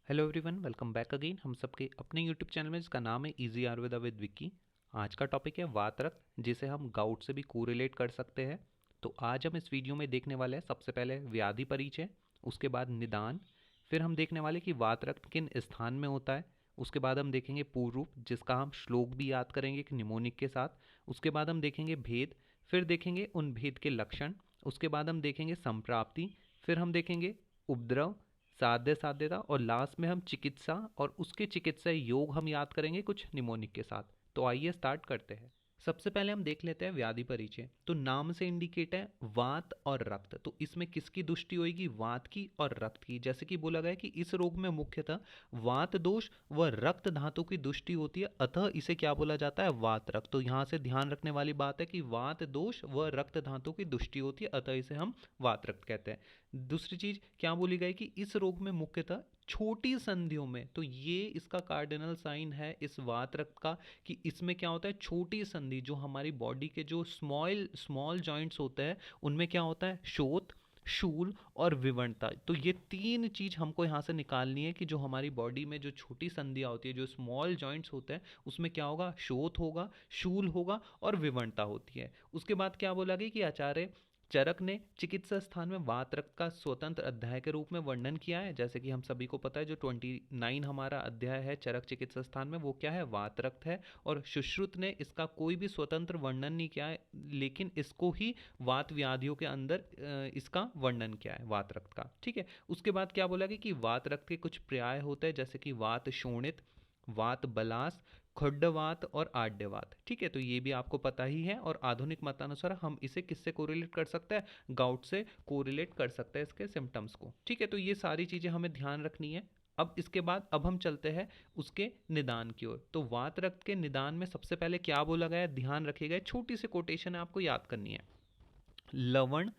Hello everyone, welcome back again हम सबके अपने यूट्यूब चैनल में जिसका नाम है इजी आयुर्वेदा विद विक्की। आज का टॉपिक है वात रक्त, जिसे हम गाउट से भी कोरिलेट कर सकते हैं। तो आज हम इस वीडियो में देखने वाले हैं सबसे पहले व्याधि परिचय, उसके बाद निदान, फिर हम देखने वाले कि वात रक्त किन स्थान में होता है, उसके बाद हम देखेंगे पूर्व रूप जिसका हम श्लोक भी याद करेंगे एक निमोनिक के साथ, उसके बाद हम देखेंगे भेद, फिर देखेंगे उन भेद के लक्षण, उसके बाद हम देखेंगे संप्राप्ति, फिर हम देखेंगे उपद्रव, साध्य साध्यता और लास्ट में हम चिकित्सा और उसके चिकित्सा योग हम याद करेंगे कुछ निमोनिक के साथ। तो आइए स्टार्ट करते हैं। सबसे पहले हम देख लेते हैं व्याधि परिचय। तो नाम से इंडिकेट है वात और रक्त, तो इसमें किसकी दृष्टि होगी? वात की और रक्त की। जैसे कि बोला गया है कि इस रोग में मुख्यतः वात दोष व रक्त धातु की दृष्टि होती है, अतः इसे क्या बोला जाता है? वात रक्त। तो यहाँ से ध्यान रखने वाली बात है कि वात दोष व रक्त धातु की दृष्टि होती है, अतः इसे हम वात रक्त कहते हैं। दूसरी चीज क्या बोली गई कि इस रोग में मुख्यतः छोटी संधियों में, तो ये इसका कार्डिनल साइन है इस वात रक्त का कि इसमें क्या होता है? छोटी संधि, जो हमारी बॉडी के जो स्मॉल स्मॉल जॉइंट्स होते हैं उनमें क्या होता है? शोथ, शूल और विवरणता। तो ये तीन चीज हमको यहाँ से निकालनी है कि जो हमारी बॉडी में जो छोटी संधियाँ होती है, जो स्मॉल जॉइंट्स होते हैं, उसमें क्या होगा? शोथ होगा, शूल होगा और विवरणता होती है। उसके बाद क्या बोला गया कि आचार्य चरक ने चिकित्सा स्थान में वात रक्त का स्वतंत्र अध्याय के रूप में वर्णन किया है। जैसे कि हम सभी को पता है जो 29 हमारा अध्याय है चरक चिकित्सा स्थान में, वो क्या है? वात रक्त है। और सुश्रुत ने इसका कोई भी स्वतंत्र वर्णन नहीं किया है, लेकिन इसको ही वात व्याधियों के अंदर इसका वर्णन किया है वात रक्त का। ठीक है। उसके बाद क्या बोला गया कि वात रक्त के कुछ पर्याय होते हैं, जैसे कि वात शोणित, वात बलास, खुड्डवात और आड्यवात। ठीक है, तो ये भी आपको पता ही है। और आधुनिक मतानुसार हम इसे किससे कोरिलेट कर सकते हैं? गाउट से कोरिलेट कर सकते हैं इसके सिम्टम्स को। ठीक है, तो ये सारी चीजें हमें ध्यान रखनी है। अब इसके बाद अब हम चलते हैं उसके निदान की ओर। तो वात रक्त के निदान में सबसे पहले क्या बोला गया है? ध्यान रखिएगा, छोटी सी कोटेशन है, आपको याद करनी है। लवण,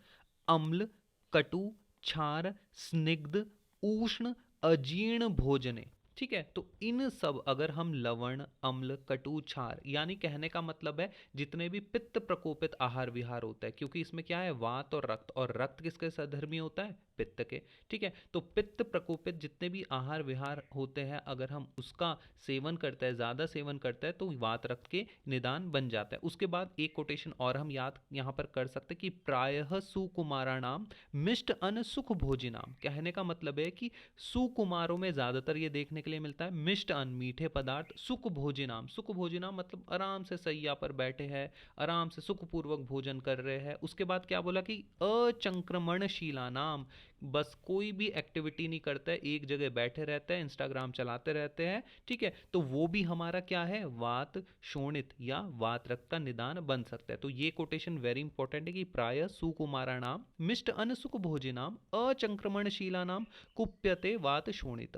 अम्ल, कटु, क्षार, स्निग्ध, उष्ण, अजीर्ण भोजने। ठीक है, तो इन सब अगर हम लवण, अम्ल, कटु, क्षार, यानी कहने का मतलब है जितने भी पित्त प्रकोपित आहार विहार होता है, क्योंकि इसमें क्या है? वात और रक्त किसके सधर्मी होता है? पित्त के। ठीक है, तो पित्त प्रकोपित जितने भी आहार विहार होते हैं, अगर हम उसका सेवन करते हैं, ज्यादा सेवन करते हैं, तो वात रक्त के निदान बन जाता है। उसके बाद एक कोटेशन और हम याद यहाँ पर कर सकते हैं कि प्रायः सुकुमाराणाम मिष्ट अन्न सुख भोजिनाम। कहने का मतलब है कि सुकुमारों में ज्यादातर ये देखने के लिए मिलता है मिष्ट अन्न, मीठे पदार्थ, सुख भोजिनाम। सुख भोजिनाम मतलब आराम से सैया पर बैठे हैं, आराम से सुखपूर्वक भोजन कर रहे हैं। उसके बाद क्या बोला कि अचंक्रमणशीला नाम, बस कोई भी एक्टिविटी नहीं करता है, एक जगह बैठे रहते हैं, इंस्टाग्राम चलाते रहते हैं। ठीक है, तो वो भी हमारा क्या है? वात शोणित या वात रक्त का निदान बन सकता है। तो ये कोटेशन वेरी इंपॉर्टेंट है कि प्राय सुकुमाराणाम मिष्ट अन्न सुख भोजिनाम अचंक्रमणशीला नाम कुप्यते वात शोणित।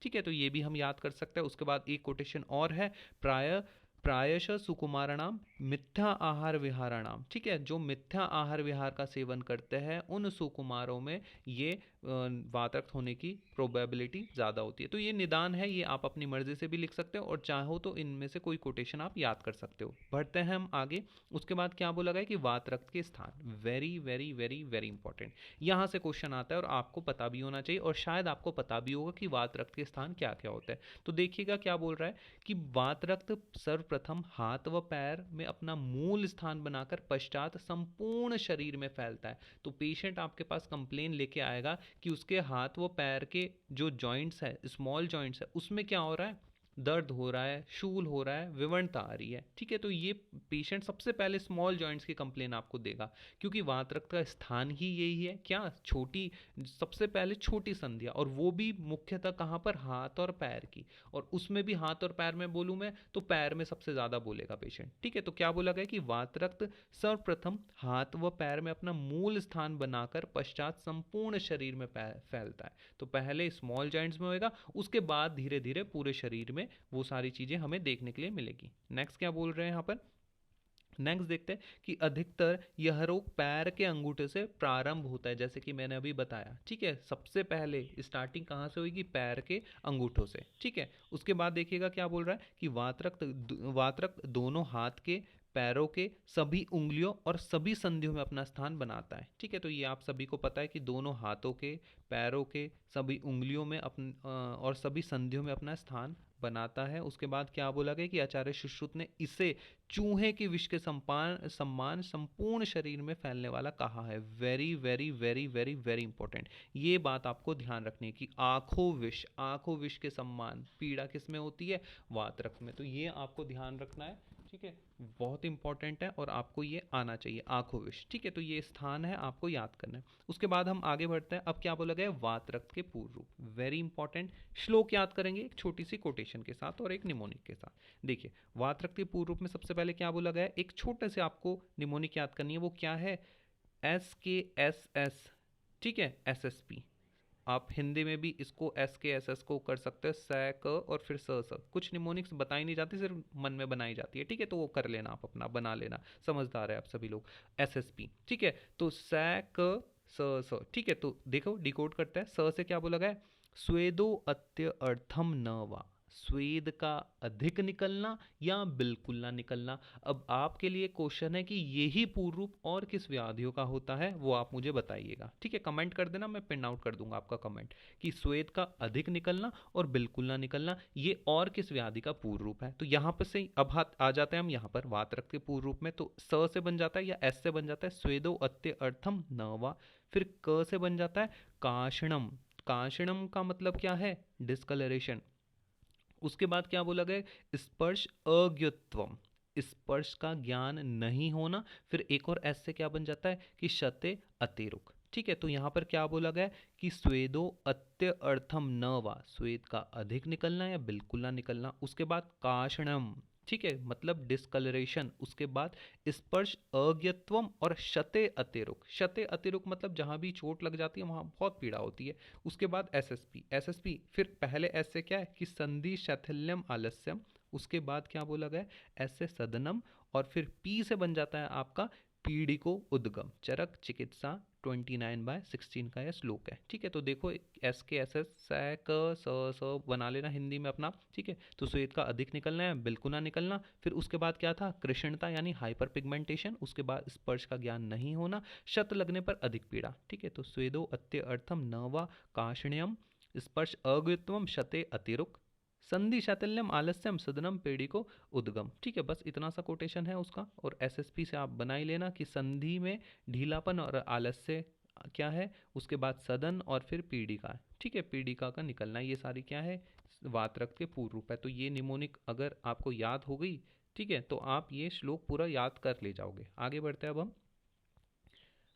ठीक है, तो ये भी हम याद कर सकते हैं। उसके बाद एक कोटेशन और है, प्राय प्रायश सुकुमाराणाम मिथ्या आहार विहाराणाम। ठीक है, जो मिथ्या आहार विहार का सेवन करते हैं उन सुकुमारों में ये वात रक्त होने की प्रोबेबिलिटी ज़्यादा होती है। तो ये निदान है, ये आप अपनी मर्जी से भी लिख सकते हो और चाहो तो इनमें से कोई कोटेशन आप याद कर सकते हो। बढ़ते हैं हम आगे। उसके बाद क्या बोला गया कि वात रक्त के स्थान, very very very very important. यहाँ से क्वेश्चन आता है और आपको पता भी होना चाहिए, और शायद आपको पता भी होगा कि वात रक्त के स्थान क्या क्या होता है। तो देखिएगा क्या बोल रहा है कि वात रक्त सर्वप्रथम हाथ व पैर में अपना मूल स्थान बनाकर पश्चात संपूर्ण शरीर में फैलता है। तो पेशेंट आपके पास कंप्लेन लेके आएगा कि उसके हाथ व पैर के जो जॉइंट्स है, स्मॉल जॉइंट्स है, उसमें क्या हो रहा है? दर्द हो रहा है, शूल हो रहा है, विवरणता आ रही है। ठीक है, तो ये पेशेंट सबसे पहले स्मॉल जॉइंट्स की कंप्लेन आपको देगा, क्योंकि वात रक्त का स्थान ही यही है, क्या? छोटी, सबसे पहले छोटी संधियां, और वो भी मुख्यतः कहाँ पर? हाथ और पैर की। और उसमें भी हाथ और पैर में बोलूं मैं तो पैर में सबसे ज्यादा बोलेगा पेशेंट। ठीक है, तो क्या बोला गया कि वात रक्त सर्वप्रथम हाथ व पैर में अपना मूल स्थान बनाकर पश्चात संपूर्ण शरीर में फैलता है। तो पहले स्मॉल जॉइंट्स में होएगा, उसके बाद धीरे धीरे पूरे शरीर में वो सारी चीजें हमें देखने के लिए मिलेगी। नेक्स्ट क्या बोल रहे हैं यहाँ पर? नेक्स्ट देखते हैं कि अधिकतर यह रोग पैर के अंगूठे से प्रारंभ होता है, जैसे कि मैंने अभी बताया। ठीक है, सबसे पहले स्टार्टिंग कहाँ से होगी? पैर के अंगूठों से। ठीक है, उसके बाद देखिएगा क्या बोल रहा है कि वात रक्त दोनों हाथ के पैरों के सभी उंगलियों और सभी संधियों में अपना स्थान बनाता है। ठीक है, तो ये आप सभी को पता है कि दोनों हाथों के, पैरों के सभी उंगलियों में और सभी संधियों में अपना स्थान बनाता है। उसके बाद क्या बोला गया कि आचार्य सुश्रुत ने इसे चूहे के विष के सम्मान संपूर्ण शरीर में फैलने वाला कहा है। Very very very very very important, ये बात आपको ध्यान रखनी है कि आंखों विष के सम्मान पीड़ा किस में होती है, वात रक्त में। तो ये आपको ध्यान रखना है। ठीक है, बहुत इंपॉर्टेंट है और आपको ये आना चाहिए, आंखों विष। ठीक है, तो ये स्थान है, आपको याद करना है। उसके बाद हम आगे बढ़ते हैं। अब क्या बोला गया, वात रक्त के पूर्व रूप, वेरी इंपॉर्टेंट। श्लोक याद करेंगे एक छोटी सी कोटेशन के साथ और एक निमोनिक के साथ। देखिए, वात रक्त के पूर्व रूप में सबसे पहले क्या बोला गया है, एक छोटे से आपको निमोनिक याद करनी है। वो क्या है, SKSS। ठीक है, SSP। आप हिंदी में भी इसको SKSS को कर सकते हो, स क और फिर स। कुछ निमोनिक्स बताई नहीं जाती, सिर्फ मन में बनाई जाती है। ठीक है, तो वो कर लेना, आप अपना बना लेना, समझदार है आप सभी लोग। SSP। ठीक है, तो स क स। ठीक है, तो देखो डिकोड करते हैं। स से क्या बोला गया, स्वेदो अत्य अर्थम न वा, स्वेद का अधिक निकलना या बिल्कुल ना निकलना। अब आपके लिए क्वेश्चन है कि यही पूर्व रूप और किस व्याधियों का होता है, वो आप मुझे बताइएगा। ठीक है, कमेंट कर देना, मैं पिन आउट कर दूंगा आपका कमेंट कि स्वेद का अधिक निकलना और बिल्कुल ना निकलना ये और किस व्याधि का पूर्व रूप है। तो यहाँ पर से अब हाथ आ जाते हैं हम यहाँ पर वात रक्त के पूर्व रूप में। तो स से बन जाता है या एस से बन जाता है स्वेदो अत्य अर्थम नवा। फिर क से बन जाता है काषणम। काषणम का मतलब क्या है, डिस्कलरेशन। उसके बाद क्या बोला गया, स्पर्श अज्ञत्वम, स्पर्श का ज्ञान नहीं होना। फिर एक और एस से क्या बन जाता है कि शते अतिरुक। ठीक है, तो यहां पर क्या बोला गया कि स्वेदो अत्य अर्थम न वा, स्वेद का अधिक निकलना या बिल्कुल ना निकलना। उसके बाद काषणम, ठीक है, मतलब डिस्कलरेशन। उसके बाद स्पर्श अज्ञत्वम और शते अतिरुक। शते अतिरुक मतलब जहां भी चोट लग जाती है वहां बहुत पीड़ा होती है। उसके बाद एसएसपी, फिर पहले एस से क्या है कि संधि शैथिल्यम आलस्यम। उसके बाद क्या बोला गया, एस से सदनम। और फिर पी से बन जाता है आपका पीड़िको उद्गम। चरक चिकित्सा 29/16 का यह श्लोक है। ठीक है, तो देखो SKSS स बना लेना हिंदी में अपना। ठीक है, तो श्वेत का अधिक निकलना है, बिल्कुल ना निकलना। फिर उसके बाद क्या था, कृष्णता यानी हाइपर पिगमेंटेशन। उसके बाद स्पर्श का ज्ञान नहीं होना, शत लगने पर अधिक पीड़ा। ठीक है, तो स्वेदो अत्य अर्थम न वा काषण्यम, स्पर्श अगुत्वम शते अतिरुक, संधि शैथिल्यम आलस्यम सदनम पेड़ी को उद्गम। ठीक है, बस इतना सा कोटेशन है उसका। और SSP से आप बना ही लेना कि संधि में ढीलापन और आलस्य क्या है, उसके बाद सदन और फिर पीड़िका। ठीक है, पीड़िका का निकलना, ये सारी क्या है, वात रक्त के पूर्व रूप है। तो ये निमोनिक अगर आपको याद हो गई, ठीक है, तो आप ये श्लोक पूरा याद कर ले जाओगे। आगे बढ़ते हैं अब हम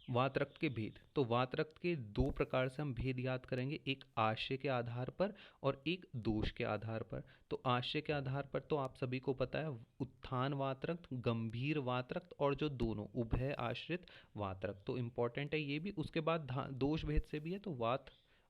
वात रक्त के भेद। तो वात रक्त के दो प्रकार से हम भेद याद करेंगे, एक आशय के आधार पर और एक दोष के आधार पर। तो आशय के आधार पर तो आप सभी को पता है, उत्थान वात रक्त, गंभीर वात रक्त और जो दोनों उभय आश्रित वात रक्त, तो इंपॉर्टेंट है ये भी। उसके बाद दोष भेद से भी है, तो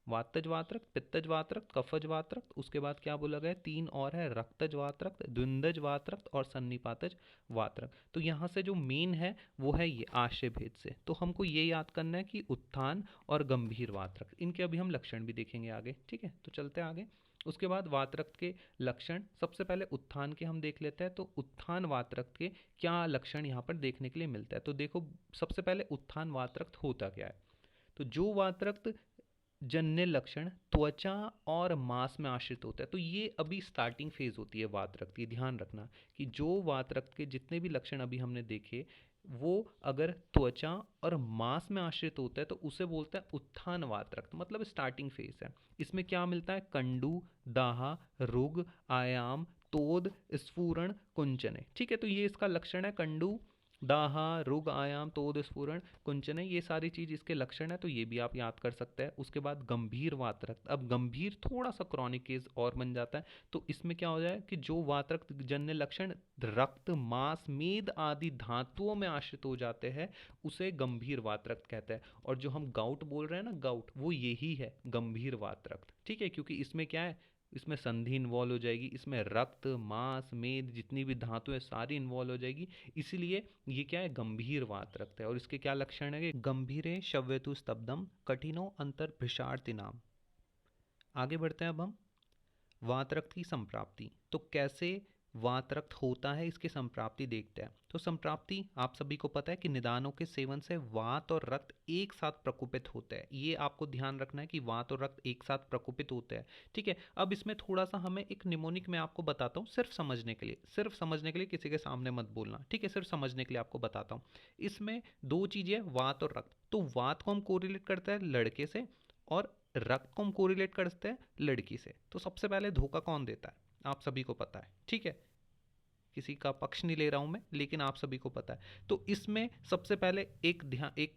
वातज वात्रक, पित्तज वात्रक, कफज वात्रक। उसके बाद क्या बोला गया, तीन और है, रक्तज वात्रक, द्विंदज वात्रक और सन्निपातज वात्रक। तो यहाँ से जो मेन है वो है ये आशय भेद से। तो हमको ये याद करना है कि उत्थान और गंभीर वात्रक, इनके अभी हम लक्षण भी देखेंगे आगे। ठीक है, तो चलते हैं आगे। उसके बाद वातरक्त के लक्षण, सबसे पहले उत्थान के हम देख लेते हैं। तो उत्थान वातरक्त के क्या लक्षण यहाँ पर देखने के लिए मिलता है, तो देखो सबसे पहले उत्थान वातरक्त होता क्या है। तो जो वातरक्त जन्य लक्षण त्वचा और मांस में आश्रित होता है, तो ये अभी स्टार्टिंग फेज होती है वात रक्त की। ध्यान रखना कि जो वात रक्त के जितने भी लक्षण अभी हमने देखे, वो अगर त्वचा और मांस में आश्रित होता है तो उसे बोलते हैं उत्थान वात रक्त, मतलब स्टार्टिंग फेज है। इसमें क्या मिलता है, कंडू, दाहा, रुग, आयाम, तोद, स्फुरण, कुंचने। ठीक है, तो ये इसका लक्षण है, कंडू, दाहा, रुग, आयाम, तोद, स्फुरण, कुंचन है, ये सारी चीज इसके लक्षण है। तो ये भी आप याद कर सकते हैं। उसके बाद गंभीर वातरक्त, अब गंभीर थोड़ा सा क्रॉनिक केस और बन जाता है। तो इसमें क्या हो जाए कि जो वातरक्त जन्य लक्षण रक्त, मांस, मेद आदि धातुओं में आश्रित हो जाते हैं, उसे गंभीर वातरक्त कहते हैं। और जो हम गाउट बोल रहे हैं ना, गाउट, वो यही है गंभीर वातरक्त। ठीक है, क्योंकि इसमें क्या है, इसमें संधि इन्वॉल्व हो जाएगी, इसमें रक्त, मांस, मेद, जितनी भी धातु है सारी इन्वॉल्व हो जाएगी। इसीलिए ये क्या है, गंभीर वात रक्त है। और इसके क्या लक्षण है, गंभीरे शव्यतु स्तब्धम, कठिनो अंतर नाम। आगे बढ़ते हैं अब हम वात रक्त की संप्राप्ति। तो कैसे वात रक्त होता है, इसकी संप्राप्ति देखते हैं। तो संप्राप्ति आप सभी को पता है कि निदानों के सेवन से वात और रक्त एक साथ प्रकोपित होते हैं। ये आपको ध्यान रखना है कि वात और रक्त एक साथ प्रकोपित होते हैं। ठीक है, अब इसमें थोड़ा सा हमें एक निमोनिक मैं आपको बताता हूँ, सिर्फ समझने के लिए, सिर्फ समझने के लिए, किसी के सामने मत बोलना। ठीक है, सिर्फ समझने के लिए आपको बताता हूँ। इसमें दो चीजें, वात और रक्त। तो वात को हम कोरिलेट करते हैं लड़के से, और रक्त को हम कोरिलेट करते हैं लड़की से। तो सबसे पहले धोखा कौन देता है, आप सभी को पता है। ठीक है, किसी का पक्ष नहीं ले रहा हूं मैं, लेकिन आप सभी को पता है। तो इसमें सबसे पहले एक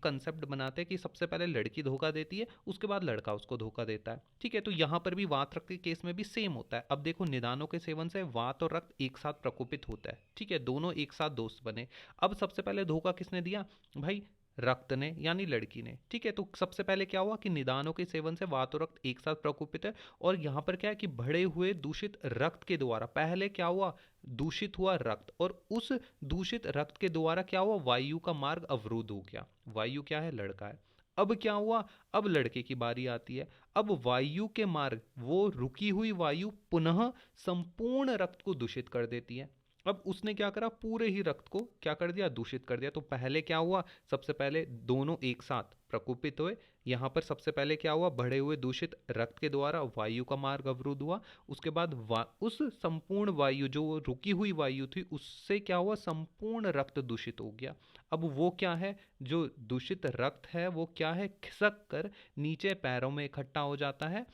कंसेप्ट बनाते हैं कि सबसे पहले लड़की धोखा देती है, उसके बाद लड़का उसको धोखा देता है। ठीक है, तो यहां पर भी वात रक्त के केस में भी सेम होता है। अब देखो, निदानों के सेवन से वात और रक्त एक साथ प्रकोपित होता है। ठीक है, दोनों एक साथ दोस्त बने। अब सबसे पहले धोखा किसने दिया भाई, रक्त ने, यानी लड़की ने। ठीक है, तो सबसे पहले क्या हुआ कि निदानों के सेवन से वात और रक्त एक साथ प्रकोपित है, और यहां पर क्या है कि बढ़े हुए दूषित रक्त के द्वारा, पहले क्या हुआ, दूषित हुआ रक्त, और उस दूषित रक्त के द्वारा क्या हुआ, वायु का मार्ग अवरुद्ध हो गया। वायु क्या है, लड़का है। अब क्या हुआ, अब लड़के की बारी आती है। अब वायु के मार्ग, वो रुकी हुई वायु पुनः संपूर्ण रक्त को दूषित कर देती है। अब उसने क्या करा, पूरे ही रक्त को क्या कर दिया, दूषित कर दिया। तो पहले क्या हुआ, सबसे पहले दोनों एक साथ प्रकोपित हुए। यहां पर सबसे पहले क्या हुआ, बढ़े हुए दूषित रक्त के द्वारा वायु का मार्ग अवरुद्ध हुआ। उसके बाद उस संपूर्ण वायु, जो रुकी हुई वायु थी, उससे क्या हुआ, संपूर्ण रक्त दूषित हो गया। अब वो क्या है, जो दूषित रक्त है वो क्या है, खिसक कर नीचे पैरों में इकट्ठा हो जाता है,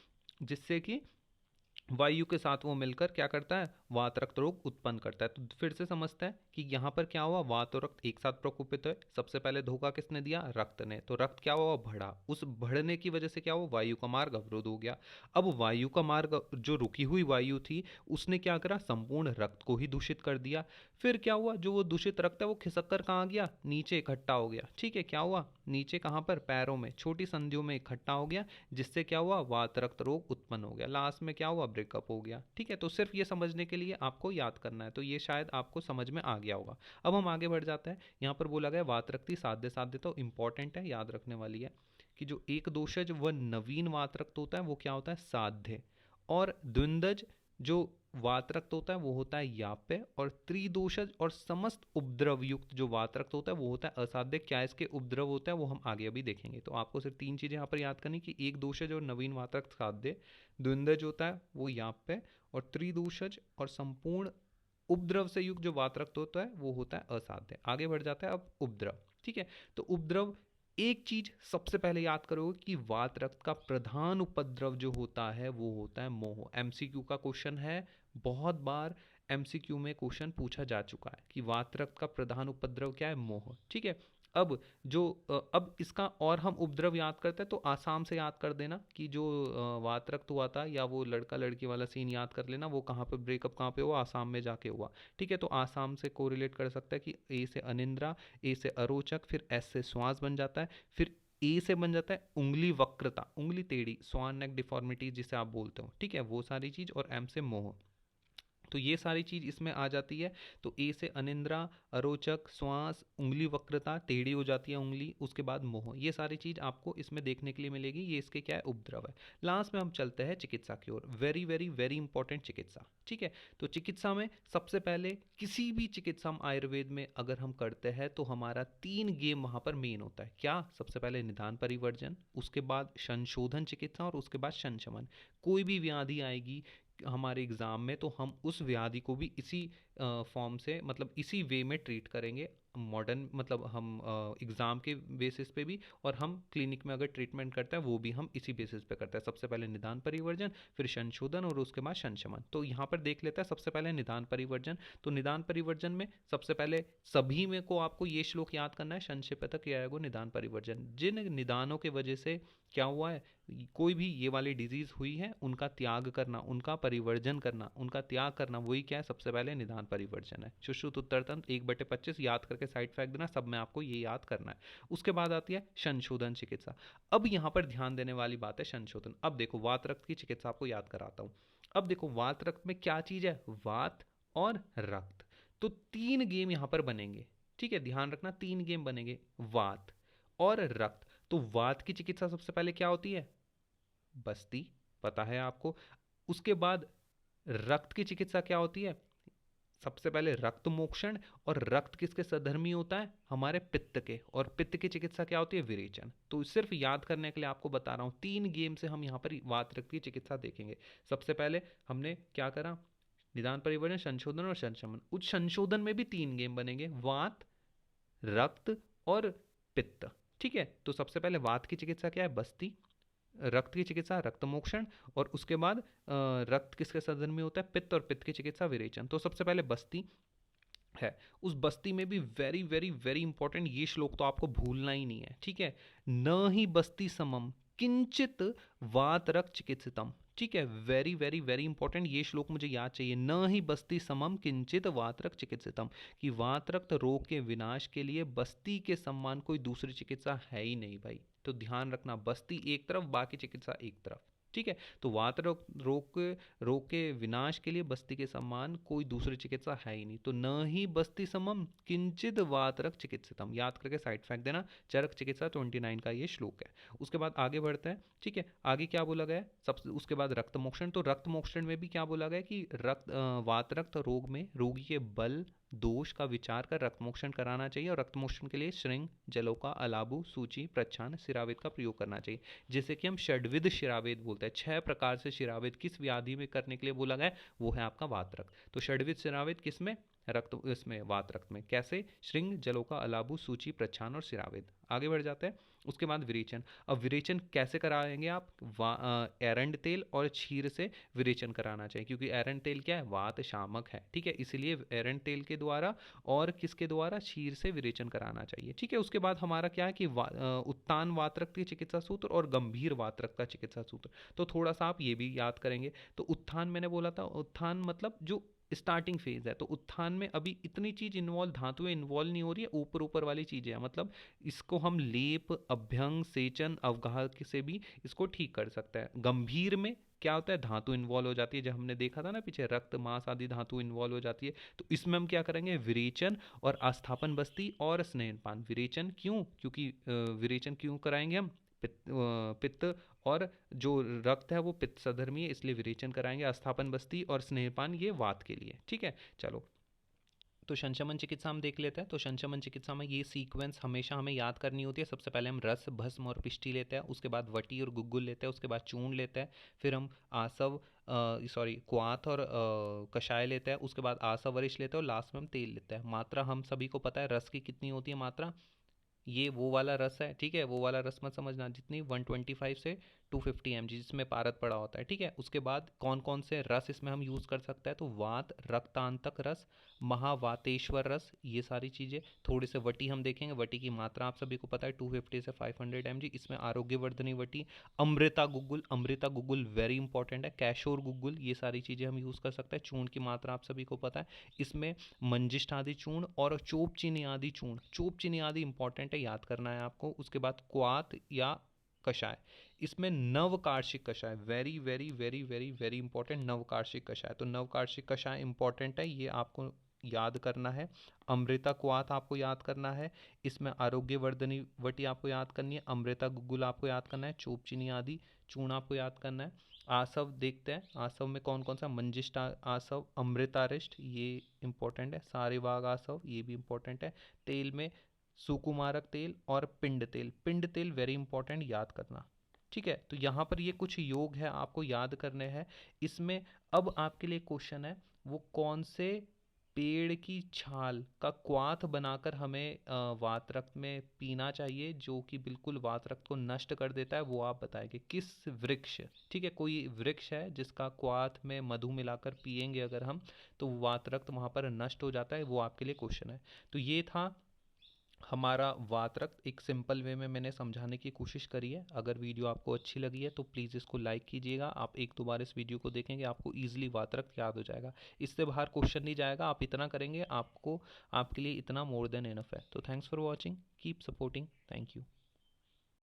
जिससे कि वायु के साथ वो मिलकर क्या करता है, वात रक्त रोग उत्पन्न करता है। तो फिर से समझते हैं कि यहाँ पर क्या हुआ, वात और रक्त एक साथ प्रकोपित है। सबसे पहले धोखा किसने दिया, रक्त ने। तो रक्त क्या हुआ, बढ़ा। उस बढ़ने की वजह से क्या हुआ, वायु का मार्ग अवरुद्ध हो गया। अब वायु का मार्ग, जो रुकी हुई वायु थी, उसने क्या करा, संपूर्ण रक्त को ही दूषित कर दिया। फिर क्या हुआ, जो वो दूषित रक्त है वो खिसक कर कहाँ गया, नीचे इकट्ठा हो गया। ठीक है, क्या हुआ, नीचे कहाँ पर, पैरों में, छोटी संधियों में इकट्ठा हो गया, जिससे क्या हुआ, वात रक्त रोग उत्पन्न हो गया। लास्ट में क्या हुआ, ब्रेकअप हो गया। ठीक है, तो सिर्फ ये समझने के लिए आपको याद करना है। तो ये शायद आपको समझ में आ गया होगा। अब हम आगे बढ़ जाते हैं। यहाँ पर बोला गया वात रक्ति साध्य साध्य, तो इंपॉर्टेंट है, याद रखने वाली है कि जो एक दोषज व नवीन वात रक्त होता है वो क्या होता है, साध्य। और द्विंदज जो वात रक्त होता है वो होता है याप्य, और त्रिदोषज और समस्त उपद्रव युक्त जो वात रक्त होता है वो होता है असाध्य। क्या इसके उपद्रव होता है वो हम आगे अभी देखेंगे। तो आपको सिर्फ तीन चीजें यहाँ पर याद करनी कि एक दोषज और नवीन वात रक्त साध्य, द्विंदज होता है वो याप्य, और त्रिदोषज और संपूर्ण उपद्रव से युक्त जो वात रक्त होता है वो होता है असाध्य। आगे बढ़ जाता है अब उपद्रव। ठीक है, तो उपद्रव, एक चीज सबसे पहले याद करोगे कि वात रक्त का प्रधान उपद्रव जो होता है वो होता है मोह। एमसीक्यू का क्वेश्चन है, बहुत बार एमसीक्यू में क्वेश्चन पूछा जा चुका है कि वात रक्त का प्रधान उपद्रव क्या है, मोह। ठीक है, अब जो अब इसका और हम उपद्रव याद करते हैं तो आसाम से याद कर देना कि जो वात रक्त हुआ था, या वो लड़का लड़की वाला सीन याद कर लेना, वो कहाँ पे ब्रेकअप कहाँ पे हुआ, आसाम में जाके हुआ। ठीक है, तो आसाम से कोरिलेट कर सकता है कि ए से अनिंद्रा, ए से अरोचक, फिर एस से श्वास बन जाता है, फिर ए से बन जाता है उंगली वक्रता, उंगली टेढ़ी, स्वान नेक डिफॉर्मिटी जिसे आप बोलते हो। ठीक है, वो सारी चीज, और एम से मोह। तो ये सारी चीज इसमें आ जाती है। तो ए से अनिंद्रा, अरोचक, श्वास, उंगली वक्रता, टेढ़ी हो जाती है उंगली, उसके बाद मोह, ये सारी चीज आपको इसमें देखने के लिए मिलेगी। ये इसके क्या है, उपद्रव है। लास्ट में हम चलते हैं चिकित्सा की ओर। वेरी वेरी वेरी इंपॉर्टेंट चिकित्सा। ठीक है, तो चिकित्सा में सबसे पहले, किसी भी चिकित्सा हम आयुर्वेद में अगर हम करते हैं तो हमारा 3 गेम वहां पर मेन होता है। क्या, सबसे पहले निदान परिवर्जन, उसके बाद संशोधन चिकित्सा, और उसके बाद संशमन। कोई भी व्याधि आएगी हमारे एग्ज़ाम में तो हम उस व्याधि को भी इसी फॉर्म से, मतलब इसी वे में ट्रीट करेंगे। मॉडर्न मतलब हम एग्ज़ाम के बेसिस पे भी, और हम क्लिनिक में अगर ट्रीटमेंट करते हैं वो भी हम इसी बेसिस पे करते हैं। सबसे पहले निदान परिवर्जन, फिर संशोधन, और उसके बाद संशमन। तो यहाँ पर देख लेते हैं सबसे पहले निदान परिवर्जन। तो निदान परिवर्जन में सबसे पहले सभी में को आपको ये श्लोक याद करना है, संक्षिप्तः आएगा निदान परिवर्जन। जिन निदानों के वजह से क्या हुआ है, कोई भी ये वाली डिजीज हुई है, उनका त्याग करना, उनका परिवर्जन करना, उनका त्याग करना, वही क्या है, सबसे पहले निदान परिवर्जन है। सुश्रुत उत्तर तंत्र 1/25 याद करके साइड फैक्ट देना, सब में आपको ये याद करना है। उसके बाद आती है संशोधन चिकित्सा। अब यहाँ पर ध्यान देने वाली बात है संशोधन। अब देखो, वात रक्त की चिकित्सा आपको याद कराता हूँ। अब देखो, वात रक्त में क्या चीज है, वात और रक्त। तो 3 गेम यहाँ पर बनेंगे। ठीक है, ध्यान रखना, 3 गेम बनेंगे, वात और रक्त। तो वात की चिकित्सा सबसे पहले क्या होती है, बस्ती, पता है आपको। उसके बाद रक्त की चिकित्सा क्या होती है, सबसे पहले रक्त मोक्षण, और रक्त किसके सधर्मी होता है? हमारे पित्त के, और पित्त की चिकित्सा क्या होती है? विरेचन। तो सिर्फ याद करने के लिए आपको बता रहा हूं, 3 गेम से हम यहाँ पर वात रक्त की चिकित्सा देखेंगे। सबसे पहले हमने क्या करा? निदान, परिवर्तन, संशोधन और संशमन। उस संशोधन में भी 3 गेम बनेंगे, वात, रक्त और पित्त। ठीक है, तो सबसे पहले वात की चिकित्सा क्या है? बस्ती। रक्त की चिकित्सा रक्तमोक्षण, और उसके बाद रक्त किसके सदन में होता है? पित्त, और पित्त की चिकित्सा विरेचन। तो सबसे पहले बस्ती है। उस बस्ती में भी वेरी वेरी वेरी इंपॉर्टेंट, ये श्लोक तो आपको भूलना ही नहीं है। ठीक है, न ही बस्ती समम किंचित वात रक्त चिकित्सितम। ठीक है, वेरी वेरी वेरी इंपॉर्टेंट, ये श्लोक मुझे याद चाहिए। न ही बस्ती समम किंचित वात रक्त चिकित्सितम, कि वात रक्त रोग के विनाश के लिए बस्ती के समान कोई दूसरी चिकित्सा है ही नहीं भाई। तो ध्यान रखना, बस्ती एक तरफ, बाकी चिकित्सा एक तरफ। ठीक है, तो वात रोग के विनाश के लिए बस्ती के समान कोई दूसरी चिकित्सा है ही नहीं। तो न ही बस्ती समम किंचित वातरक चिकित्सितम, याद करके साइड फैक्ट देना। चरक चिकित्सा 29 का ये श्लोक है। उसके बाद आगे बढ़ते हैं। ठीक है, आगे क्या बोला गया? सबसे उसके बाद रक्त मोक्षण। तो रक्त मोक्षण में भी क्या बोला गया कि वातरक्त रोग में रोगी के बल दोष का विचार कर रक्तमोक्षण कराना चाहिए, और रक्तमोक्षण के लिए श्रृंग, जलोका, अलाबु, सूची, प्रच्छान, शिरावेद का प्रयोग करना चाहिए, जिसे कि हम षड्विध शिरावेद बोलते हैं। 6 प्रकार से शिरावेद किस व्याधि में करने के लिए बोला गया? वो है आपका वात रक्त। तो षड्विध शिरावेद किसमें? रक्त, इसमें वात रक्त में। कैसे? श्रृंग, जलोका, अलाबु, सूची, प्रच्छान और शिरावेद। आगे बढ़ जाते हैं। उसके बाद विरेचन। अब विरेचन कैसे कराएंगे आप? एरंड तेल और क्षीर से विरेचन कराना चाहिए, क्योंकि एरंड तेल क्या है? वात शामक है। ठीक है, इसलिए एरंड तेल के द्वारा और किसके द्वारा? क्षीर से विरेचन कराना चाहिए। ठीक है, उसके बाद हमारा क्या है कि उत्तान वातरक्त की चिकित्सा सूत्र और गंभीर वातरक्त का चिकित्सा सूत्र। तो थोड़ा सा आप ये भी याद करेंगे। तो उत्थान मैंने बोला था, उत्थान मतलब जो स्टार्टिंग फेज है। तो उत्थान में अभी इतनी चीज इन्वॉल्व, धातुएं इन्वॉल्व नहीं हो रही है, ऊपर ऊपर वाली चीजें हैं। मतलब इसको हम लेप, अभ्यंग, सेचन, अवगाह से भी इसको ठीक कर सकते हैं। गंभीर में क्या होता है? धातु इन्वॉल्व हो जाती है, जब हमने देखा था ना पीछे, रक्त, मांस आदि धातु इन्वॉल्व हो जाती है। तो इसमें हम क्या करेंगे? विरेचन और आस्थापन बस्ती और स्नेहपान। विरेचन क्यों? क्योंकि विरेचन क्यों कराएंगे हम? पित्त और जो रक्त है वो पित्त सधर्मी है, इसलिए विरेचन कराएंगे। आस्थापन बस्ती और स्नेहपान ये वात के लिए। ठीक है, चलो। तो संशमन चिकित्सा हम देख लेते हैं। तो संशमन चिकित्सा में ये सीक्वेंस हमेशा हमें याद करनी होती है। सबसे पहले हम रस, भस्म और पिष्टी लेते हैं, उसके बाद वटी और गुग्गुल लेते हैं, उसके बाद चूर्ण लेते हैं, फिर हम आसव क्वाथ और कषाय लेते हैं, उसके बाद आसव वरिष्ठ लेते हैं, और लास्ट में हम तेल लेते हैं। मात्रा हम सभी को पता है रस की कितनी होती है मात्रा। ये वो वाला रस है, ठीक है, वो वाला रस मत समझना, जितनी 125 से 250 mg जिसमें पारद पड़ा होता है। ठीक है, उसके बाद कौन कौन से रस इसमें हम यूज़ कर सकते हैं? तो वात रक्तांतक रस, महावातेश्वर रस, ये सारी चीज़ें। थोड़े से वटी हम देखेंगे। वटी की मात्रा आप सभी को पता है 250 से 500 mg। इसमें आरोग्यवर्धनी वटी, अमृता गुग्गुल, अमृता गुग्गुल वेरी इंपॉर्टेंट है, कैशोर गुग्गुल, ये सारी चीज़ें हम यूज़ कर सकते हैं। चूर्ण की मात्रा आप सभी को पता है, इसमें मंजिष्ठ आदि चूर्ण और चोप चीनी आदि चूर्ण। चोप चीनी आदि इंपॉर्टेंट है, याद करना है आपको। उसके बाद क्वाथ या कषाय, इसमें नवकार्षिक कषाय, very very very very very important, नवकार्षिक कषाय। तो नवकार्षिक कषाय इंपॉर्टेंट है, ये आपको याद करना है। अमृता क्वाथ आपको याद करना है। इसमें आरोग्यवर्धनी वटी आपको याद करनी है। अमृता गुग्गुल आपको याद करना है। चोप चीनी आदि चूर्ण आपको याद करना है। आसव देखते हैं, आसव में कौन कौन सा? मंजिष्ठ आसव, अमृतारिष्ट, ये इंपॉर्टेंट है। सारेवाग आसव, ये भी इंपॉर्टेंट है। तेल में सुकुमारक तेल और पिंड तेल। पिंड तेल वेरी इंपॉर्टेंट, याद करना। ठीक है, तो यहाँ पर ये कुछ योग है आपको याद करने हैं। इसमें अब आपके लिए क्वेश्चन है, वो कौन से पेड़ की छाल का क्वाथ बनाकर हमें वात रक्त में पीना चाहिए, जो कि बिल्कुल वात रक्त को नष्ट कर देता है, वो आप बताएंगे किस वृक्ष। ठीक है, कोई वृक्ष है जिसका क्वाथ में मधु मिलाकर पिएंगे अगर हम, तो वात रक्त वहाँ पर नष्ट हो जाता है, वो आपके लिए क्वेश्चन है। तो ये था हमारा वात रक्त, एक सिंपल वे में मैंने समझाने की कोशिश करी है। अगर वीडियो आपको अच्छी लगी है तो प्लीज़ इसको लाइक कीजिएगा। आप एक दो बार इस वीडियो को देखेंगे, आपको ईजिली वात रक्त याद हो जाएगा। इससे बाहर क्वेश्चन नहीं जाएगा, आप इतना करेंगे आपको, आपके लिए इतना मोर देन इनफ है। तो thanks for watching, keep supporting, thank you.